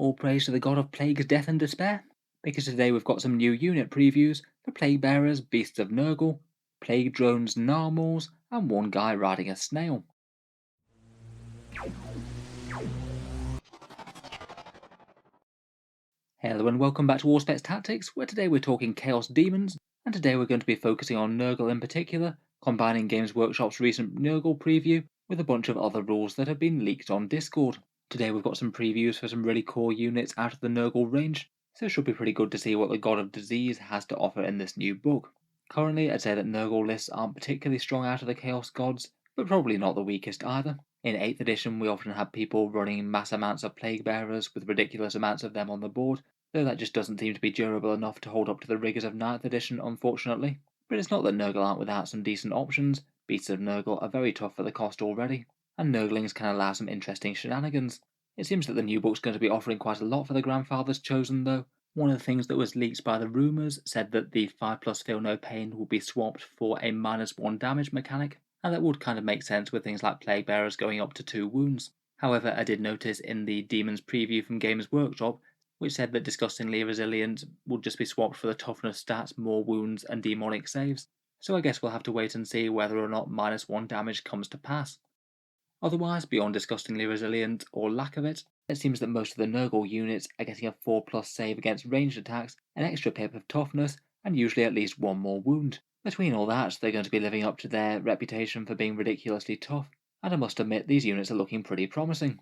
All praise to the god of plagues, death, and despair, because today we've got some new unit previews for Plaguebearers, Beasts of Nurgle, Plague Drones, Gnarlmaws, and one guy riding a snail. Hello and welcome back to Warspecs Tactics, where today we're talking Chaos Demons, and today we're going to be focusing on Nurgle in particular, combining Games Workshop's recent Nurgle preview with a bunch of other rules that have been leaked on Discord. Today we've got some previews for some really core units out of the Nurgle range, so it should be pretty good to see what the God of Disease has to offer in this new book. Currently, I'd say that Nurgle lists aren't particularly strong out of the Chaos Gods, but probably not the weakest either. In 8th edition, we often have people running mass amounts of Plaguebearers with ridiculous amounts of them on the board, though that just doesn't seem to be durable enough to hold up to the rigours of 9th edition, unfortunately. But it's not that Nurgle aren't without some decent options. Beasts of Nurgle are very tough for the cost already, and Nurglings can allow some interesting shenanigans. It seems that the new book's going to be offering quite a lot for the Grandfathers Chosen, though. One of the things that was leaked by the rumours said that the 5+ Feel No Pain will be swapped for a -1 damage mechanic, and that would kind of make sense with things like Plaguebearers going up to 2 wounds. However, I did notice in the Demons preview from Games Workshop, which said that Disgustingly Resilient would just be swapped for the toughness stats, more wounds, and demonic saves. So I guess we'll have to wait and see whether or not -1 damage comes to pass. Otherwise, beyond Disgustingly Resilient or lack of it seems that most of the Nurgle units are getting a 4+ save against ranged attacks, an extra pip of toughness, and usually at least 1 more wound. Between all that, they're going to be living up to their reputation for being ridiculously tough, and I must admit these units are looking pretty promising.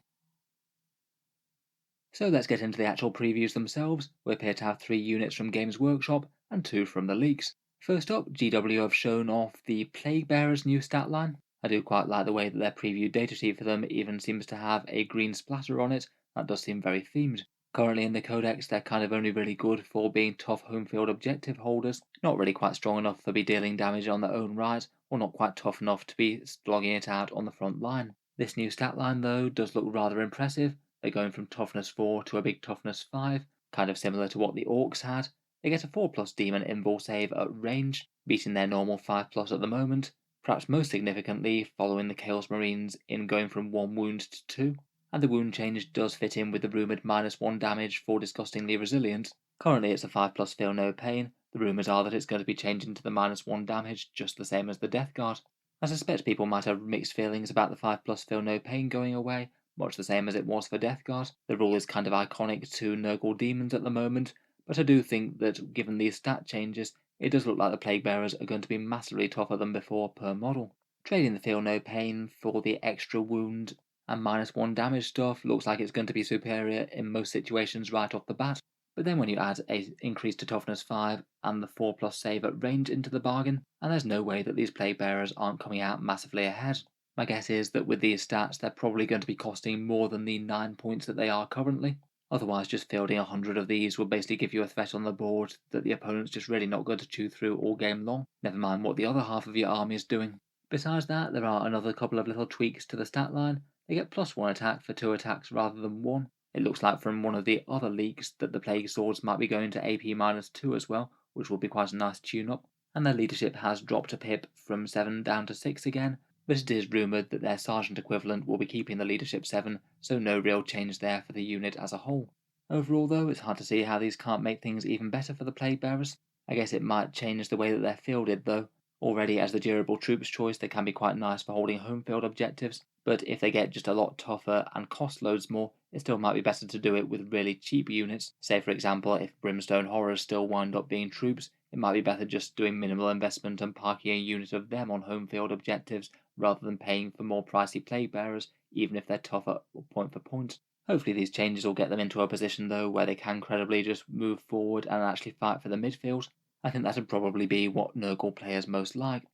So let's get into the actual previews themselves. We appear to have 3 units from Games Workshop and 2 from the leaks. First up, GW have shown off the Plaguebearers new stat line. I do quite like the way that their preview datasheet for them even seems to have a green splatter on it. That does seem very themed. Currently in the Codex, they're kind of only really good for being tough home field objective holders, not really quite strong enough to be dealing damage on their own right, or not quite tough enough to be slogging it out on the front line. This new stat line though does look rather impressive. They're going from toughness 4 to a big toughness 5, kind of similar to what the Orcs had. They get a 4+ demon invul save at range, beating their normal 5+ at the moment, perhaps most significantly following the Chaos Marines in going from 1 wound to 2, and the wound change does fit in with the rumoured -1 damage for Disgustingly Resilient. Currently it's a 5+ Feel No Pain. The rumours are that it's going to be changing to the -1 damage, just the same as the Death Guard. I suspect people might have mixed feelings about the 5+ Feel No Pain going away, much the same as it was for Death Guard. The rule is kind of iconic to Nurgle demons at the moment, but I do think that given these stat changes, it does look like the Plaguebearers are going to be massively tougher than before per model. Trading the Feel No Pain for the extra wound and -1 damage stuff looks like it's going to be superior in most situations right off the bat. But then when you add a increase to toughness 5 and the 4+ save at range into the bargain, and there's no way that these Plaguebearers aren't coming out massively ahead. My guess is that with these stats, they're probably going to be costing more than the 9 points that they are currently. Otherwise, just fielding 100 of these will basically give you a threat on the board that the opponent's just really not going to chew through all game long, never mind what the other half of your army is doing. Besides that, there are another couple of little tweaks to the stat line. They get +1 attack for 2 attacks rather than 1. It looks like from one of the other leaks that the Plague Swords might be going to AP -2 as well, which will be quite a nice tune-up. And their leadership has dropped a pip from 7 down to 6 again, but it is rumoured that their sergeant equivalent will be keeping the leadership 7, so no real change there for the unit as a whole. Overall though, it's hard to see how these can't make things even better for the Plaguebearers. I guess it might change the way that they're fielded though. Already as the durable troops choice they can be quite nice for holding home field objectives, but if they get just a lot tougher and cost loads more, it still might be better to do it with really cheap units. Say for example, if Brimstone Horrors still wind up being troops, it might be better just doing minimal investment and parking a unit of them on home field objectives rather than paying for more pricey Plaguebearers, even if they're tougher point for point. Hopefully these changes will get them into a position though where they can credibly just move forward and actually fight for the midfield. I think that would probably be what Nurgle players most like.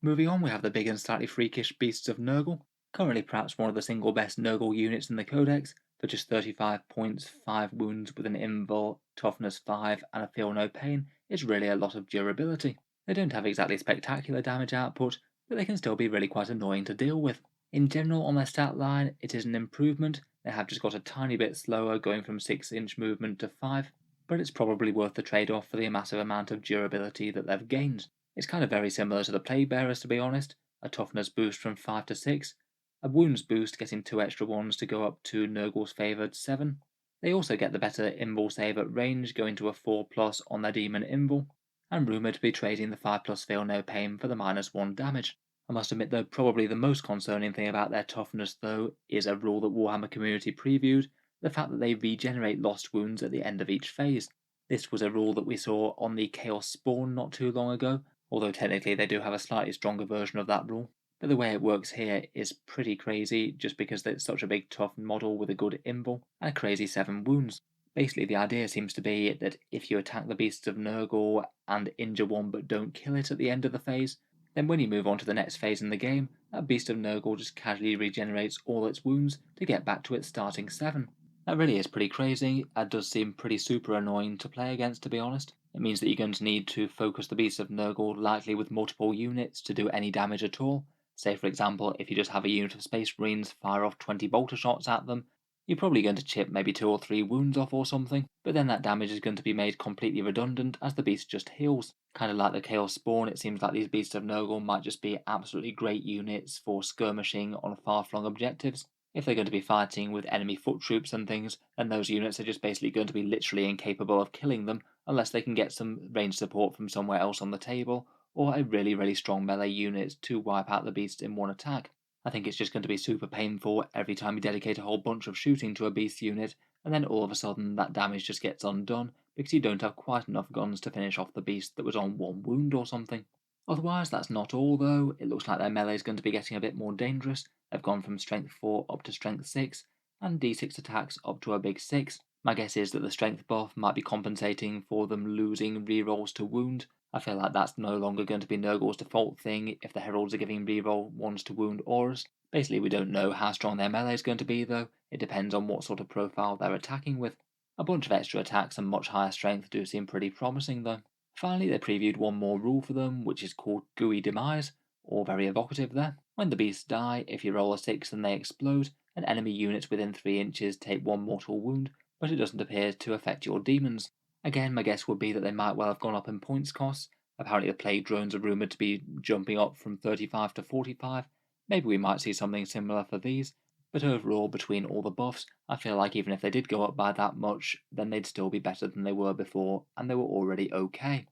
Moving on, we have the big and slightly freakish Beasts of Nurgle, currently perhaps one of the single best Nurgle units in the Codex, for just 35 points, 5 wounds with an invul, toughness 5 and a Feel No Pain is really a lot of durability. They don't have exactly spectacular damage output, but they can still be really quite annoying to deal with. In general on their stat line it is an improvement. They have just got a tiny bit slower, going from 6-inch movement to 5, but it's probably worth the trade-off for the massive amount of durability that they've gained. It's kind of very similar to the Plaguebearers to be honest, a toughness boost from 5 to 6, a wounds boost getting 2 extra ones to go up to Nurgle's favoured 7. They also get the better invul save at range, going to a 4+ on their demon invul, and rumoured to be trading the 5+ feel no pain for the -1 damage. I must admit though, probably the most concerning thing about their toughness though is a rule that Warhammer community previewed, the fact that they regenerate lost wounds at the end of each phase. This was a rule that we saw on the Chaos Spawn not too long ago, although technically they do have a slightly stronger version of that rule. But the way it works here is pretty crazy, just because it's such a big tough model with a good invul and a crazy 7 wounds. Basically the idea seems to be that if you attack the beasts of Nurgle and injure one but don't kill it at the end of the phase, then when you move on to the next phase in the game, that beast of Nurgle just casually regenerates all its wounds to get back to its starting 7. That really is pretty crazy. That does seem pretty super annoying to play against, to be honest. It means that you're going to need to focus the beast of Nurgle likely with multiple units to do any damage at all. Say for example, if you just have a unit of Space Marines fire off 20 bolter shots at them, you're probably going to chip maybe 2 or 3 wounds off or something, but then that damage is going to be made completely redundant as the beast just heals. Kind of like the Chaos Spawn, it seems like these beasts of Nurgle might just be absolutely great units for skirmishing on far-flung objectives. If they're going to be fighting with enemy foot troops and things, then those units are just basically going to be literally incapable of killing them unless they can get some range support from somewhere else on the table, or a really strong melee unit to wipe out the beast in one attack. I think it's just going to be super painful every time you dedicate a whole bunch of shooting to a beast unit, and then all of a sudden that damage just gets undone because you don't have quite enough guns to finish off the beast that was on 1 wound or something. Otherwise, that's not all though. It looks like their melee is going to be getting a bit more dangerous. They've gone from strength 4 up to strength 6, and d6 attacks up to a big 6. My guess is that the strength buff might be compensating for them losing rerolls to wound. I feel like that's no longer going to be Nurgle's default thing if the heralds are giving reroll ones to wound auras. Basically, we don't know how strong their melee is going to be though. It depends on what sort of profile they're attacking with. A bunch of extra attacks and much higher strength do seem pretty promising though. Finally, they previewed one more rule for them, which is called Gooey Demise, or very evocative there. When the beasts die, if you roll a 6 and they explode, and enemy units within 3 inches take 1 mortal wound, but it doesn't appear to affect your demons. Again, my guess would be that they might well have gone up in points costs. Apparently the plague drones are rumoured to be jumping up from 35 to 45. Maybe we might see something similar for these, but overall, between all the buffs, I feel like even if they did go up by that much, then they'd still be better than they were before, and they were already okay.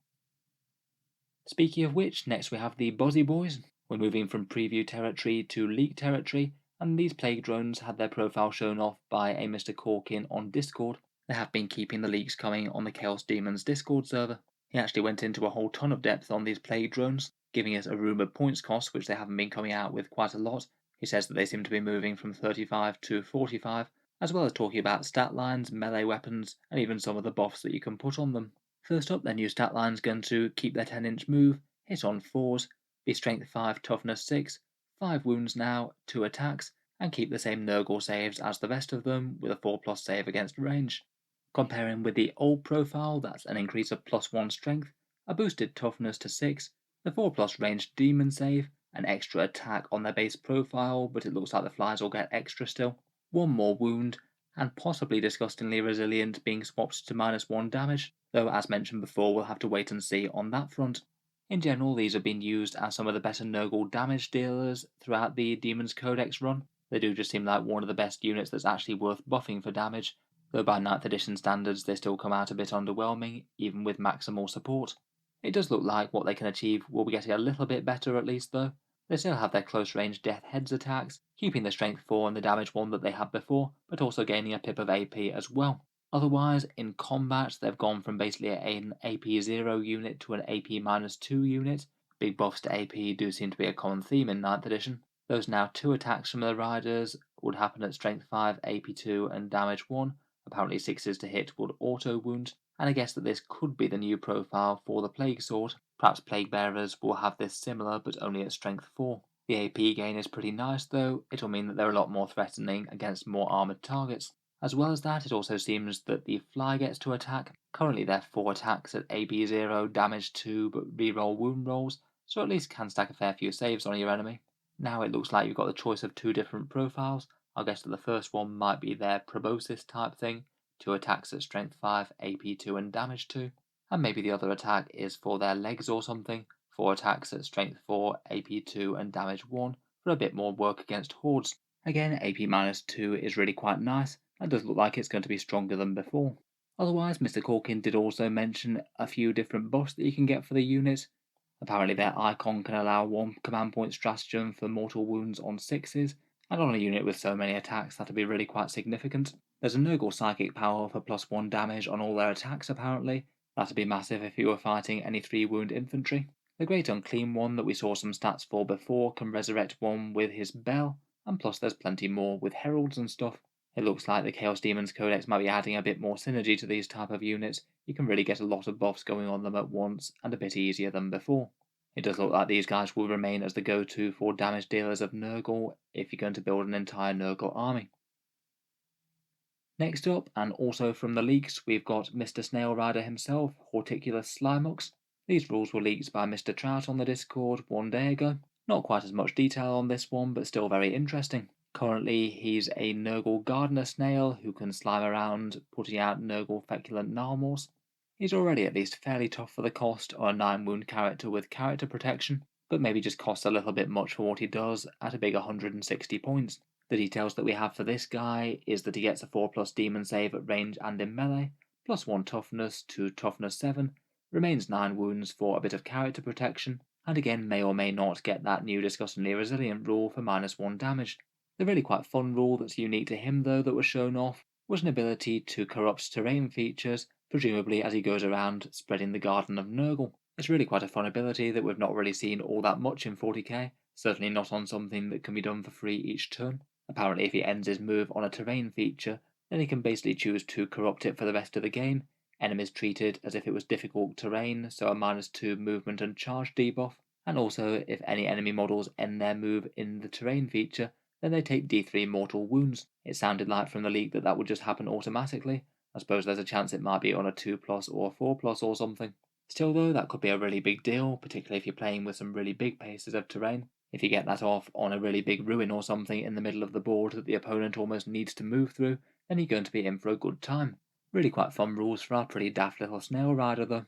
Speaking of which, next we have the Buzzy Boys. We're moving from preview territory to leak territory, and these plague drones had their profile shown off by a Mr. Corkin on Discord. They have been keeping the leaks coming on the Chaos Demons Discord server. He actually went into a whole ton of depth on these plague drones, giving us a rumoured points cost which they haven't been coming out with quite a lot. He says that they seem to be moving from 35 to 45, as well as talking about stat lines, melee weapons, and even some of the buffs that you can put on them. First up, their new stat line's going to keep their 10-inch move, hit on 4s, be strength 5, toughness 6, 5 wounds now, 2 attacks, and keep the same Nurgle saves as the rest of them with a 4+ save against range. Comparing with the old profile, that's an increase of +1 strength, a boosted toughness to 6, the 4+ ranged demon save, an extra attack on their base profile, but it looks like the flies will get extra still, 1 more wound, and possibly disgustingly resilient being swapped to -1 damage, though as mentioned before we'll have to wait and see on that front. In general, these have been used as some of the better Nurgle damage dealers throughout the Daemons Codex run. They do just seem like one of the best units that's actually worth buffing for damage, though by 9th edition standards they still come out a bit underwhelming, even with maximal support. It does look like what they can achieve will be getting a little bit better at least though. They still have their close range death heads attacks, keeping the strength 4 and the damage 1 that they had before, but also gaining a pip of AP as well. Otherwise, in combat, they've gone from basically an AP 0 unit to an AP -2 unit. Big buffs to AP do seem to be a common theme in 9th edition. Those now 2 attacks from the riders would happen at strength 5, AP 2 and damage 1. Apparently 6s to hit would auto wound, and I guess that this could be the new profile for the Plague Sword. Perhaps Plaguebearers will have this similar but only at strength 4. The AP gain is pretty nice though, it'll mean that they're a lot more threatening against more armoured targets. As well as that, it also seems that the fly gets to attack. Currently they're 4 attacks at AP 0, damage 2 but reroll wound rolls, so at least can stack a fair few saves on your enemy. Now it looks like you've got the choice of 2 different profiles. I guess that the first one might be their proboscis type thing, 2 attacks at strength 5, AP 2 and damage 2, and maybe the other attack is for their legs or something, 4 attacks at strength 4, AP 2 and damage 1 for a bit more work against hordes. Again, AP -2 is really quite nice, and does look like it's going to be stronger than before. Otherwise, Mr. Corkin did also mention a few different buffs that you can get for the units. Apparently their icon can allow 1 command point stratagem for mortal wounds on 6s, and on a unit with so many attacks that'd be really quite significant. There's a Nurgle psychic power for +1 damage on all their attacks apparently. That'd be massive if you were fighting any 3 wound infantry. The Great Unclean one that we saw some stats for before can resurrect one with his bell, and plus there's plenty more with heralds and stuff. It looks like the Chaos Demons Codex might be adding a bit more synergy to these type of units. You can really get a lot of buffs going on them at once, and a bit easier than before. It does look like these guys will remain as the go-to for damage dealers of Nurgle if you're going to build an entire Nurgle army. Next up, and also from the leaks, we've got Mr. Snail Rider himself, Horticulus Slimux. These rules were leaked by Mr. Trout on the Discord one day ago. Not quite as much detail on this one, but still very interesting. Currently, he's a Nurgle Gardener Snail who can slime around, putting out Nurgle Feculent Gnarlmaws. He's already at least fairly tough for the cost, or a 9 wound character with character protection, but maybe just costs a little bit much for what he does at a big 160 points. The details that we have for this guy is that he gets a 4+ demon save at range and in melee, +1 toughness to toughness 7, remains 9 wounds for a bit of character protection, and again may or may not get that new disgustingly resilient rule for -1 damage. The really quite fun rule that's unique to him though that was shown off was an ability to corrupt terrain features, presumably as he goes around spreading the Garden of Nurgle. It's really quite a fun ability that we've not really seen all that much in 40k, certainly not on something that can be done for free each turn. Apparently if he ends his move on a terrain feature, then he can basically choose to corrupt it for the rest of the game. Enemies treat it as if it was difficult terrain, so a -2 movement and charge debuff, and also if any enemy models end their move in the terrain feature, then they take D3 mortal wounds. It sounded like from the leak that that would just happen automatically. I suppose there's a chance it might be on a 2+ or a 4+ or something. Still though, that could be a really big deal, particularly if you're playing with some really big paces of terrain. If you get that off on a really big ruin or something in the middle of the board that the opponent almost needs to move through, then you're going to be in for a good time. Really quite fun rules for our pretty daft little snail rider though.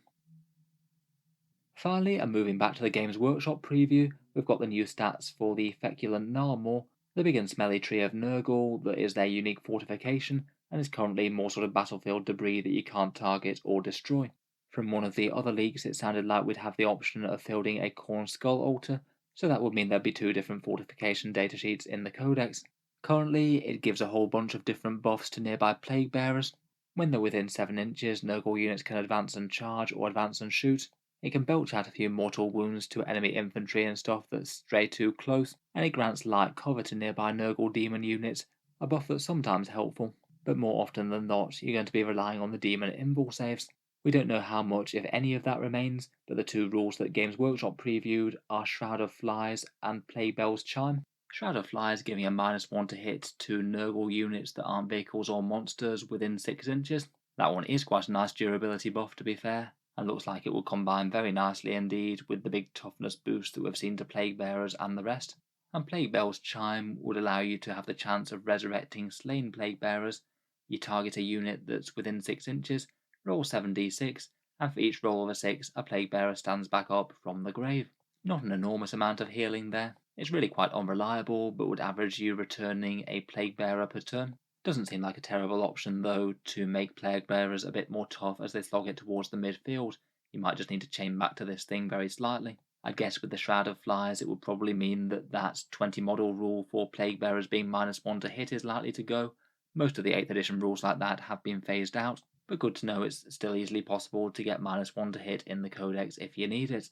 Finally, and moving back to the Games Workshop preview, we've got the new stats for the Feculent Gnarlmaw, the big and smelly tree of Nurgle that is their unique fortification, and is currently more sort of battlefield debris that you can't target or destroy. From one of the other leaks, it sounded like we'd have the option of fielding a Corn Skull Altar, so that would mean there'd be 2 different fortification datasheets in the codex. Currently, it gives a whole bunch of different buffs to nearby Plaguebearers. When they're within 7 inches, Nurgle units can advance and charge or advance and shoot. It can belch out a few mortal wounds to enemy infantry and stuff that stray too close, and it grants light cover to nearby Nurgle demon units, a buff that's sometimes helpful, but more often than not you're going to be relying on the demon invul saves. We don't know how much, if any, of that remains, but the 2 rules that Games Workshop previewed are Shroud of Flies and Plaguebearers Chime. Shroud of Flies giving a -1 to hit to Nurgle units that aren't vehicles or monsters within 6 inches. That one is quite a nice durability buff to be fair, and looks like it will combine very nicely indeed with the big toughness boost that we've seen to Plaguebearers and the rest. And Plaguebearers Chime would allow you to have the chance of resurrecting slain Plaguebearers. You target a unit that's within 6 inches, roll 7d6, and for each roll of a 6, a Plaguebearer stands back up from the grave. Not an enormous amount of healing there. It's really quite unreliable, but would average you returning a Plaguebearer per turn. Doesn't seem like a terrible option though to make Plaguebearers a bit more tough as they slog it towards the midfield. You might just need to chain back to this thing very slightly. I guess with the Shroud of Flies it would probably mean that 20 model rule for Plaguebearers being -1 to hit is likely to go. Most of the 8th edition rules like that have been phased out, but good to know it's still easily possible to get -1 to hit in the codex if you need it.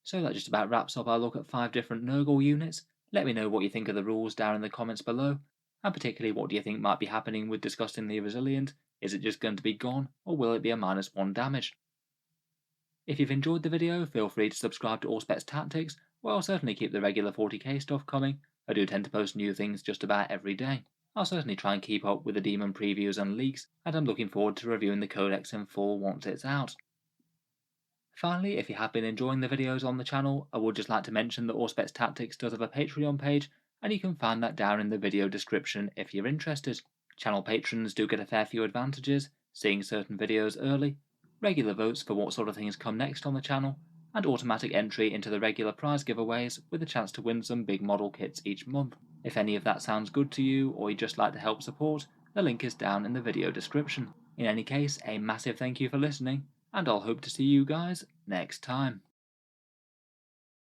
So that just about wraps up our look at 5 different Nurgle units. Let me know what you think of the rules down in the comments below, and particularly what do you think might be happening with Disgustingly Resilient. Is it just going to be gone, or will it be a -1 damage? If you've enjoyed the video, feel free to subscribe to Auspex Tactics, where I'll certainly keep the regular 40k stuff coming. I do tend to post new things just about every day. I'll certainly try and keep up with the demon previews and leaks, and I'm looking forward to reviewing the codex in full once it's out. Finally, if you have been enjoying the videos on the channel, I would just like to mention that Auspex Tactics does have a Patreon page, and you can find that down in the video description if you're interested. Channel patrons do get a fair few advantages, seeing certain videos early, regular votes for what sort of things come next on the channel, and automatic entry into the regular prize giveaways with a chance to win some big model kits each month. If any of that sounds good to you, or you'd just like to help support, the link is down in the video description. In any case, a massive thank you for listening, and I'll hope to see you guys next time.